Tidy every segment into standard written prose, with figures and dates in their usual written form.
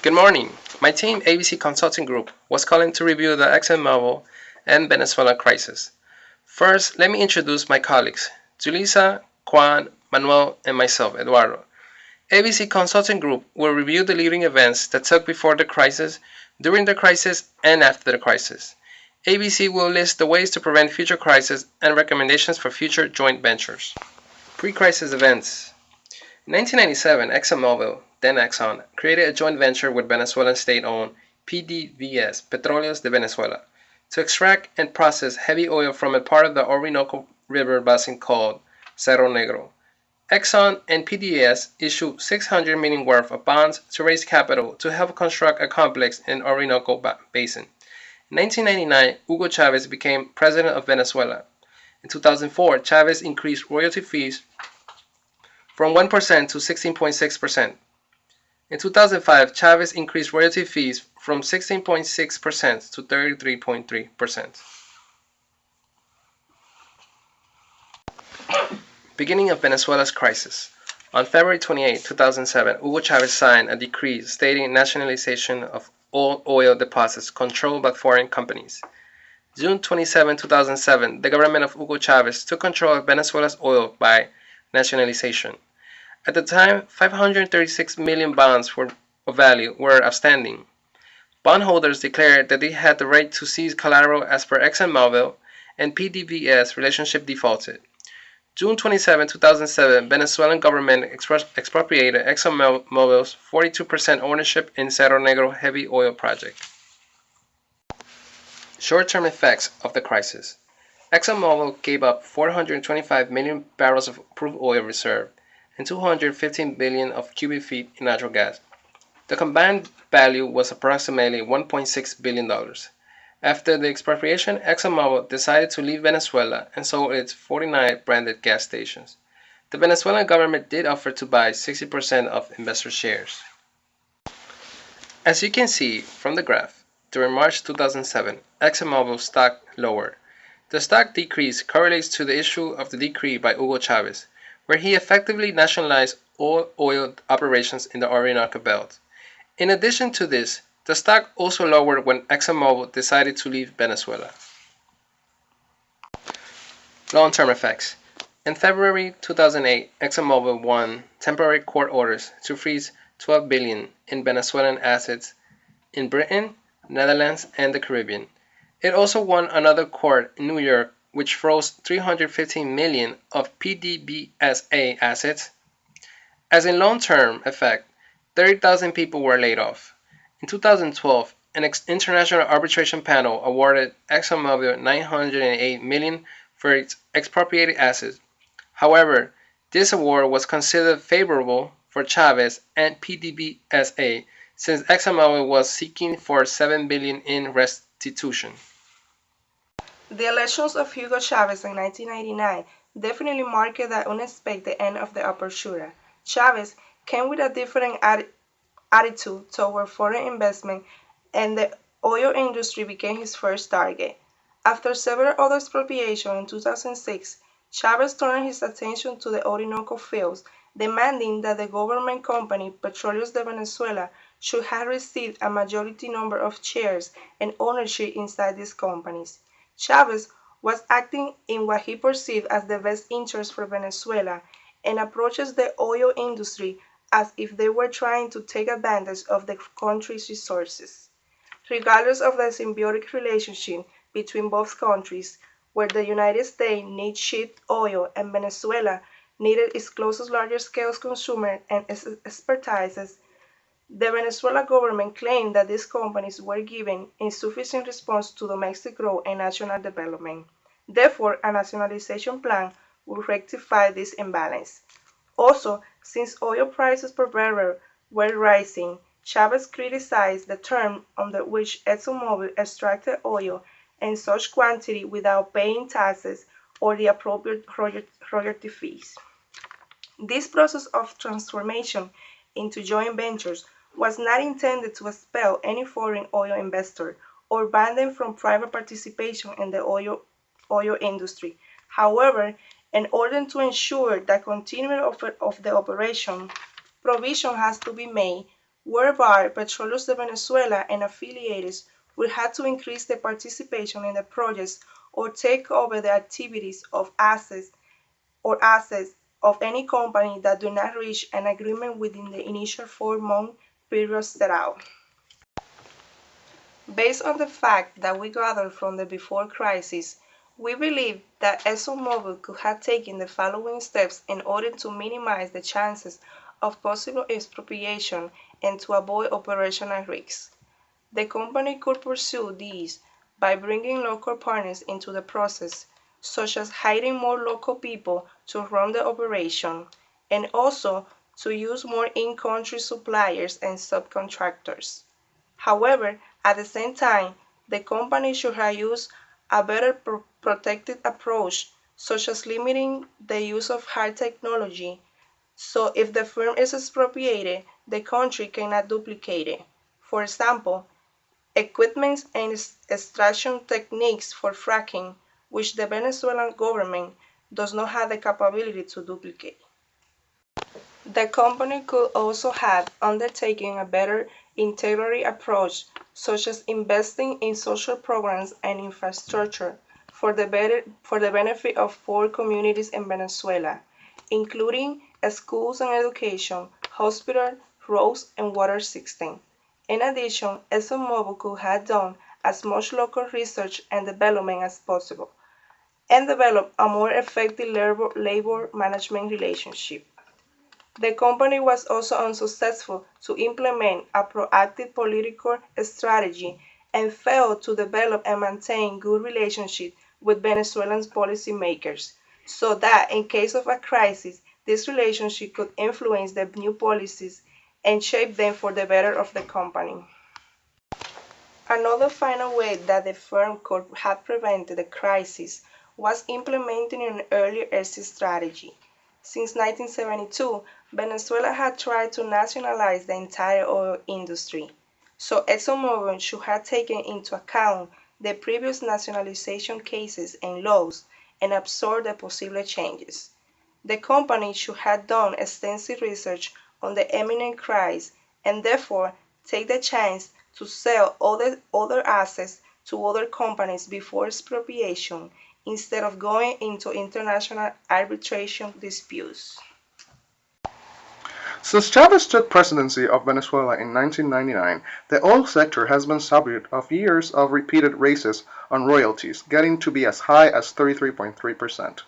Good morning. My team, ABC Consulting Group, was calling to review the Exxon Mobil and Venezuela crisis. First, let me introduce my colleagues, Julissa, Juan, Manuel, and myself, Eduardo. ABC Consulting Group will review the leading events that took before the crisis, during the crisis, and after the crisis. ABC will list the ways to prevent future crises and recommendations for future joint ventures. Pre-crisis events. In 1997, ExxonMobil, then Exxon, created a joint venture with Venezuelan state-owned PDVS, Petróleos de Venezuela, to extract and process heavy oil from a part of the Orinoco River basin called Cerro Negro. Exxon and PDVS issued $600 million worth of bonds to raise capital to help construct a complex in Orinoco Basin. In 1999, Hugo Chavez became president of Venezuela. In 2004, Chavez increased royalty fees from 1% to 16.6%. In 2005, Chavez increased royalty fees from 16.6% to 33.3%. Beginning of Venezuela's crisis. On February 28, 2007, Hugo Chavez signed a decree stating nationalization of all oil deposits controlled by foreign companies. June 27, 2007, the government of Hugo Chavez took control of Venezuela's oil by nationalization. At the time, 536 million bonds of value were outstanding. Bondholders declared that they had the right to seize collateral as per ExxonMobil, and PDVS relationship defaulted. June 27, 2007, Venezuelan government expropriated ExxonMobil's 42% ownership in Cerro Negro heavy oil project. Short-term effects of the crisis. ExxonMobil gave up 425 million barrels of proved oil reserve and 215 billion of cubic feet in natural gas. The combined value was approximately $1.6 billion. After the expropriation, ExxonMobil decided to leave Venezuela and sold its 49 branded gas stations. The Venezuelan government did offer to buy 60% of investor shares. As you can see from the graph, during March 2007, ExxonMobil's stock lowered. The stock decrease correlates to the issue of the decree by Hugo Chavez, where he effectively nationalized all oil operations in the Orinoco Belt. In addition to this, the stock also lowered when ExxonMobil decided to leave Venezuela. Long-term effects. In February 2008, ExxonMobil won temporary court orders to freeze $12 billion in Venezuelan assets in Britain, Netherlands, and the Caribbean. It also won another court in New York which froze 315 million of PDVSA assets. As a long-term effect, 30,000 people were laid off. In 2012, an international arbitration panel awarded ExxonMobil 908 million for its expropriated assets. However, this award was considered favorable for Chavez and PDVSA since ExxonMobil was seeking for 7 billion in restitution. The elections of Hugo Chavez in 1999 definitely marked the unexpected end of the apertura. Chavez came with a different attitude toward foreign investment, and the oil industry became his first target. After several other expropriations in 2006, Chavez turned his attention to the Orinoco fields, demanding that the government company Petróleos de Venezuela should have received a majority number of shares and ownership inside these companies. Chavez was acting in what he perceived as the best interest for Venezuela and approaches the oil industry as if they were trying to take advantage of the country's resources. Regardless of the symbiotic relationship between both countries, where the United States needs cheap oil and Venezuela needed its closest larger-scale consumer and expertise, the Venezuelan government claimed that these companies were giving insufficient response to domestic growth and national development. Therefore, a nationalization plan would rectify this imbalance. Also, since oil prices per barrel were rising, Chavez criticized the term under which ExxonMobil extracted oil in such quantity without paying taxes or the appropriate royalty fees. This process of transformation into joint ventures was not intended to expel any foreign oil investor or ban them from private participation in the oil industry. However, in order to ensure the continuity of the operation, provision has to be made whereby Petróleos de Venezuela and affiliates will have to increase their participation in the projects or take over the activities of assets of any company that do not reach an agreement within the initial 4-month period set out. Based on the fact that we gathered from the before crisis, we believe that ExxonMobil could have taken the following steps in order to minimize the chances of possible expropriation and to avoid operational risks. The company could pursue these by bringing local partners into the process, such as hiring more local people to run the operation, and also to use more in-country suppliers and subcontractors. However, at the same time, the company should have used a better protected approach, such as limiting the use of hard technology, so if the firm is expropriated, the country cannot duplicate it. For example, equipment and extraction techniques for fracking, which the Venezuelan government does not have the capability to duplicate. The company could also have undertaken a better integrity approach, such as investing in social programs and infrastructure for the benefit of poor communities in Venezuela, including schools and education, hospitals, roads, and water systems. In addition, ExxonMobil could have done as much local research and development as possible and develop a more effective labor management relationship. The company was also unsuccessful to implement a proactive political strategy and failed to develop and maintain good relationships with Venezuelan policymakers, so that in case of a crisis, this relationship could influence the new policies and shape them for the better of the company. Another final way that the firm could have prevented the crisis was implementing an earlier exit strategy. Since 1972, Venezuela had tried to nationalize the entire oil industry, so ExxonMobil should have taken into account the previous nationalization cases and laws and absorbed the possible changes. The company should have done extensive research on the imminent crisis and therefore take the chance to sell other assets to other companies before expropriation instead of going into international arbitration disputes. Since Chavez took presidency of Venezuela in 1999, the oil sector has been subject of years of repeated raises on royalties, getting to be as high as 33.3%,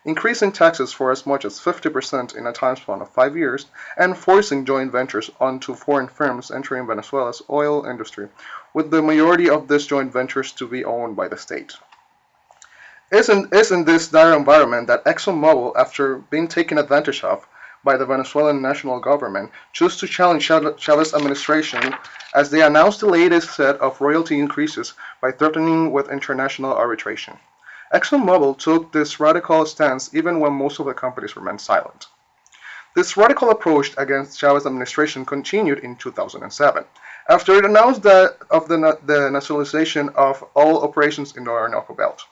increasing taxes for as much as 50% in a time span of 5 years, and forcing joint ventures onto foreign firms entering Venezuela's oil industry, with the majority of these joint ventures to be owned by the state. It's in this dire environment that ExxonMobil, after being taken advantage of by the Venezuelan national government, chose to challenge Chavez's administration as they announced the latest set of royalty increases by threatening with international arbitration. ExxonMobil took this radical stance even when most of the companies remained silent. This radical approach against Chavez's administration continued in 2007, after it announced the nationalization of all operations in the Orinoco Belt.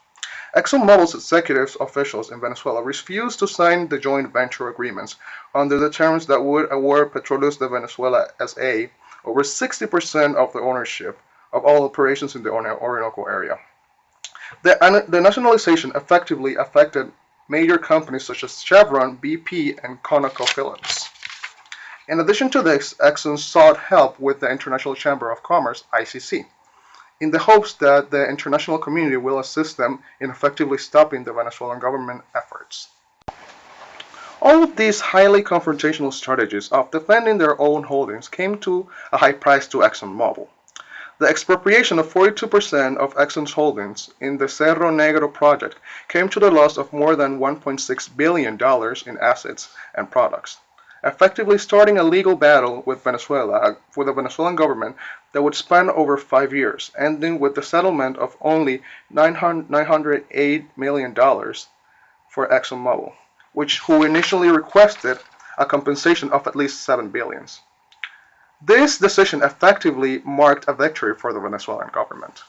ExxonMobil's executive officials in Venezuela refused to sign the joint venture agreements under the terms that would award Petróleos de Venezuela S.A. over 60% of the ownership of all operations in the Orinoco area. The nationalization effectively affected major companies such as Chevron, BP, and ConocoPhillips. In addition to this, Exxon sought help with the International Chamber of Commerce (ICC), in the hopes that the international community will assist them in effectively stopping the Venezuelan government efforts. All of these highly confrontational strategies of defending their own holdings came to a high price to ExxonMobil. The expropriation of 42% of Exxon's holdings in the Cerro Negro project came to the loss of more than $1.6 billion in assets and products, effectively starting a legal battle with the Venezuelan government that would span over 5 years, ending with the settlement of only $908 million for ExxonMobil, who initially requested a compensation of at least $7 billion. This decision effectively marked a victory for the Venezuelan government.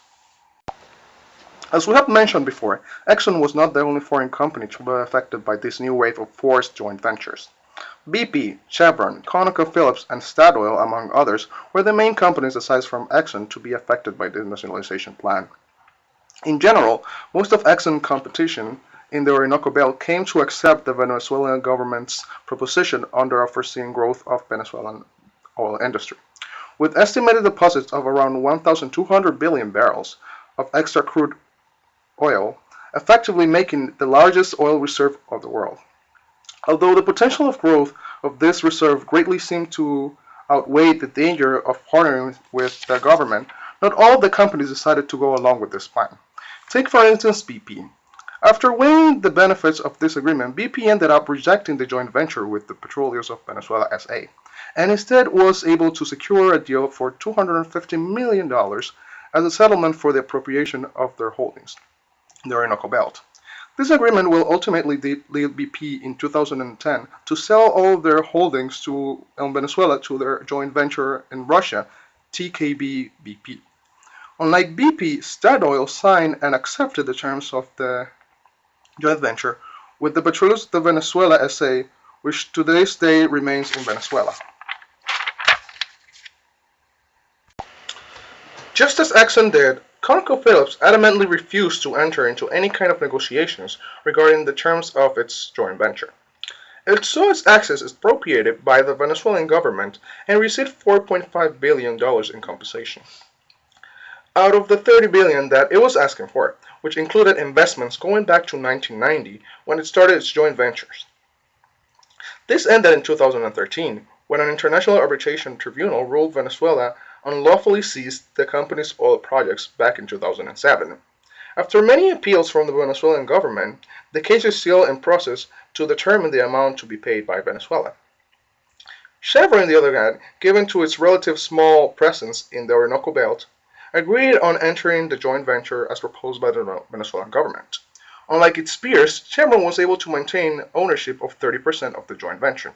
As we have mentioned before, Exxon was not the only foreign company to be affected by this new wave of forced joint ventures. BP, Chevron, ConocoPhillips, and Statoil, among others, were the main companies aside from Exxon to be affected by the nationalization plan. In general, most of Exxon's competition in the Orinoco Belt came to accept the Venezuelan government's proposition under a foreseen growth of Venezuelan oil industry. With estimated deposits of around 1,200 billion barrels of extra crude oil, effectively making the largest oil reserve of the world. Although the potential of growth of this reserve greatly seemed to outweigh the danger of partnering with the government, not all of the companies decided to go along with this plan. Take for instance BP. After weighing the benefits of this agreement, BP ended up rejecting the joint venture with the Petróleos of Venezuela S.A. and instead was able to secure a deal for $250 million as a settlement for the appropriation of their holdings, the Orinoco Belt. This agreement will ultimately lead BP in 2010 to sell all of their holdings in Venezuela to their joint venture in Russia, TKB BP. Unlike BP, Statoil signed and accepted the terms of the joint venture with the Petróleos de Venezuela S.A., which to this day remains in Venezuela. Just as Exxon did, ConocoPhillips adamantly refused to enter into any kind of negotiations regarding the terms of its joint venture. It saw its assets expropriated by the Venezuelan government and received $4.5 billion in compensation. Out of the $30 billion that it was asking for, which included investments going back to 1990 when it started its joint ventures. This ended in 2013 when an international arbitration tribunal ruled Venezuela unlawfully seized the company's oil projects back in 2007. After many appeals from the Venezuelan government, the case is still in process to determine the amount to be paid by Venezuela. Chevron, on the other hand, given to its relative small presence in the Orinoco Belt, agreed on entering the joint venture as proposed by the Venezuelan government. Unlike its peers, Chevron was able to maintain ownership of 30% of the joint venture.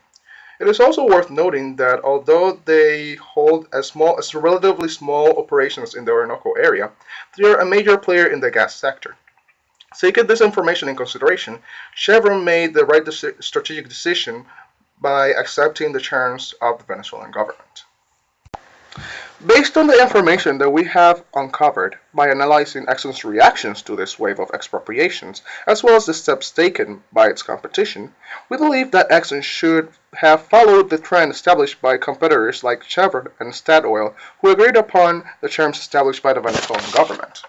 It is also worth noting that although they hold as relatively small operations in the Orinoco area, they are a major player in the gas sector. Taking this information in consideration, Chevron made the right strategic decision by accepting the terms of the Venezuelan government. Based on the information that we have uncovered by analyzing Exxon's reactions to this wave of expropriations, as well as the steps taken by its competition, we believe that Exxon should have followed the trend established by competitors like Chevron and Statoil, who agreed upon the terms established by the Venezuelan government.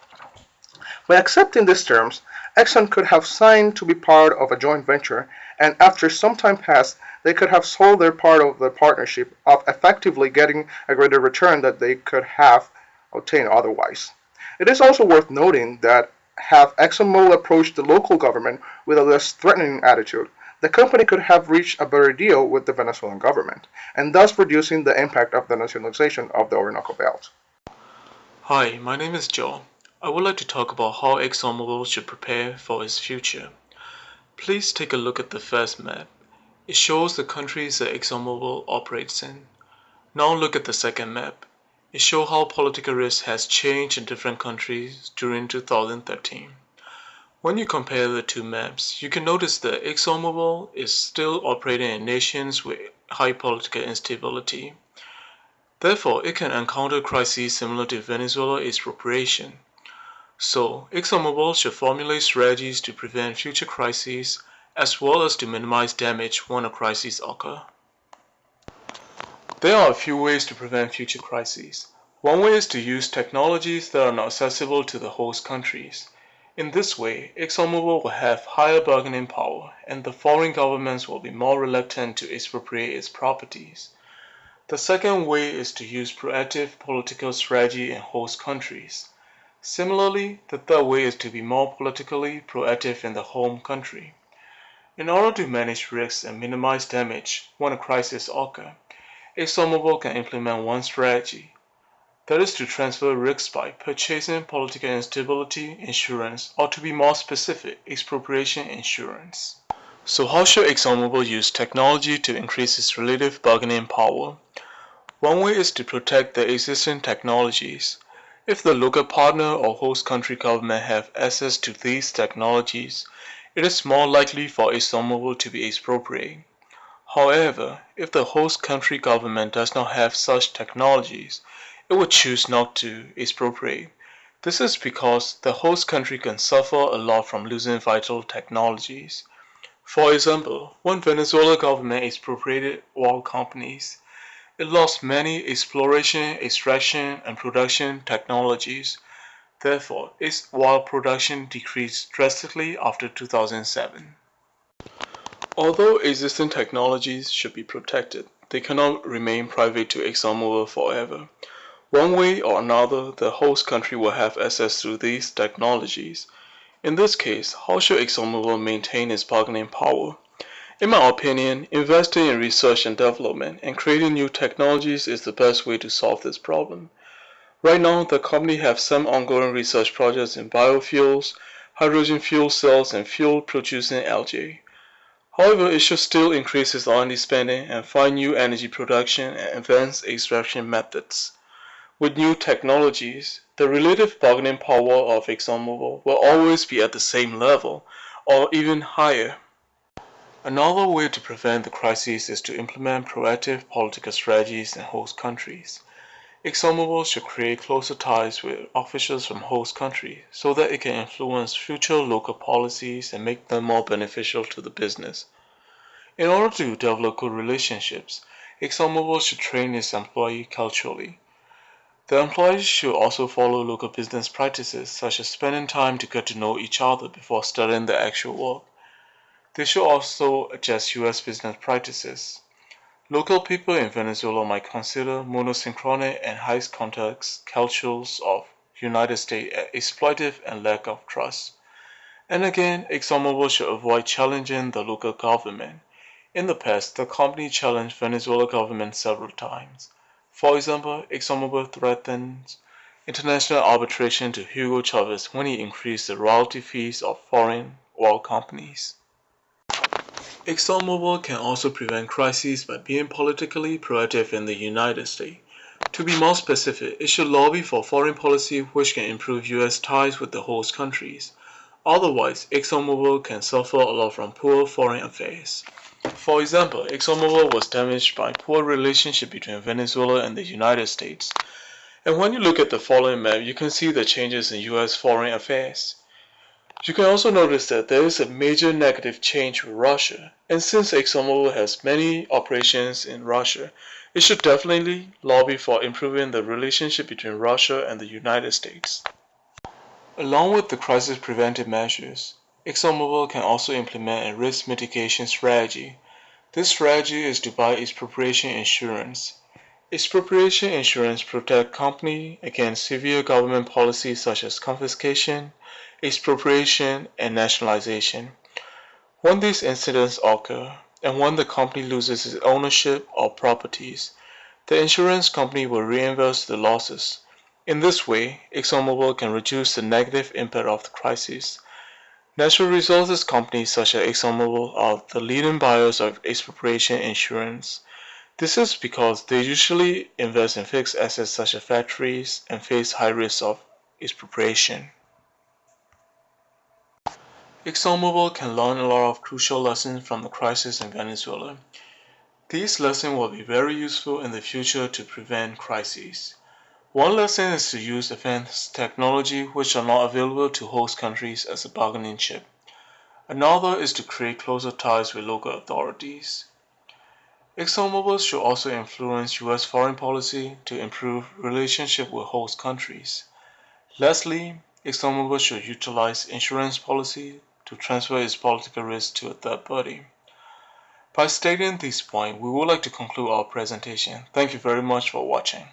By accepting these terms, Exxon could have signed to be part of a joint venture, and after some time passed, they could have sold their part of the partnership of effectively getting a greater return that they could have obtained otherwise. It is also worth noting that had ExxonMobil approached the local government with a less threatening attitude, the company could have reached a better deal with the Venezuelan government, and thus reducing the impact of the nationalization of the Orinoco Belt. Hi, my name is Joe. I would like to talk about how ExxonMobil should prepare for its future. Please take a look at the first map. It shows the countries that ExxonMobil operates in. Now look at the second map. It shows how political risk has changed in different countries during 2013. When you compare the two maps, you can notice that ExxonMobil is still operating in nations with high political instability. Therefore, it can encounter crises similar to Venezuela expropriation. So, ExxonMobil should formulate strategies to prevent future crises as well as to minimize damage when a crisis occurs. There are a few ways to prevent future crises. One way is to use technologies that are not accessible to the host countries. In this way, ExxonMobil will have higher bargaining power, and the foreign governments will be more reluctant to expropriate its properties. The second way is to use proactive political strategy in host countries. Similarly, the third way is to be more politically proactive in the home country. In order to manage risks and minimize damage when a crisis occurs, ExxonMobil can implement one strategy. That is to transfer risks by purchasing political instability insurance, or to be more specific, expropriation insurance. So how should ExxonMobil use technology to increase its relative bargaining power? One way is to protect the existing technologies. If the local partner or host country government have access to these technologies, it is more likely for ExxonMobil to be expropriated. However, if the host country government does not have such technologies, it would choose not to expropriate. This is because the host country can suffer a lot from losing vital technologies. For example, when Venezuela government expropriated oil companies, it lost many exploration, extraction, and production technologies. Therefore, its oil production decreased drastically after 2007. Although existing technologies should be protected, they cannot remain private to ExxonMobil forever. One way or another, the host country will have access to these technologies. In this case, how should ExxonMobil maintain its bargaining power? In my opinion, investing in research and development and creating new technologies is the best way to solve this problem. Right now, the company has some ongoing research projects in biofuels, hydrogen fuel cells, and fuel-producing algae. However, it should still increase its R&D spending and find new energy production and advanced extraction methods. With new technologies, the relative bargaining power of ExxonMobil will always be at the same level or even higher. Another way to prevent the crisis is to implement proactive political strategies in host countries. ExxonMobil should create closer ties with officials from host countries so that it can influence future local policies and make them more beneficial to the business. In order to develop good relationships, ExxonMobil should train its employees culturally. The employees should also follow local business practices such as spending time to get to know each other before starting the actual work. They should also adjust US business practices. Local people in Venezuela might consider monosynchronic and high context cultures of United States exploitive and lack of trust. And again, ExxonMobil should avoid challenging the local government. In the past, the company challenged Venezuela government several times. For example, ExxonMobil threatened international arbitration to Hugo Chavez when he increased the royalty fees of foreign oil companies. ExxonMobil can also prevent crises by being politically proactive in the United States. To be more specific, it should lobby for foreign policy which can improve US ties with the host countries. Otherwise, ExxonMobil can suffer a lot from poor foreign affairs. For example, ExxonMobil was damaged by poor relationship between Venezuela and the United States. And when you look at the following map, you can see the changes in US foreign affairs. You can also notice that there is a major negative change with Russia, and since ExxonMobil has many operations in Russia, it should definitely lobby for improving the relationship between Russia and the United States. Along with the crisis preventive measures, ExxonMobil can also implement a risk mitigation strategy. This strategy is to buy expropriation insurance. Expropriation insurance protects companies against severe government policies such as confiscation, expropriation, and nationalization. When these incidents occur, and when the company loses its ownership or properties, the insurance company will reimburse the losses. In this way, ExxonMobil can reduce the negative impact of the crisis. Natural resources companies such as ExxonMobil are the leading buyers of expropriation insurance. This is because they usually invest in fixed assets such as factories and face high risks of expropriation. ExxonMobil can learn a lot of crucial lessons from the crisis in Venezuela. These lessons will be very useful in the future to prevent crises. One lesson is to use advanced technology which are not available to host countries as a bargaining chip. Another is to create closer ties with local authorities. ExxonMobil should also influence US foreign policy to improve relationship with host countries. Lastly, ExxonMobil should utilize insurance policy to transfer its political risk to a third party. By stating these points, we would like to conclude our presentation. Thank you very much for watching.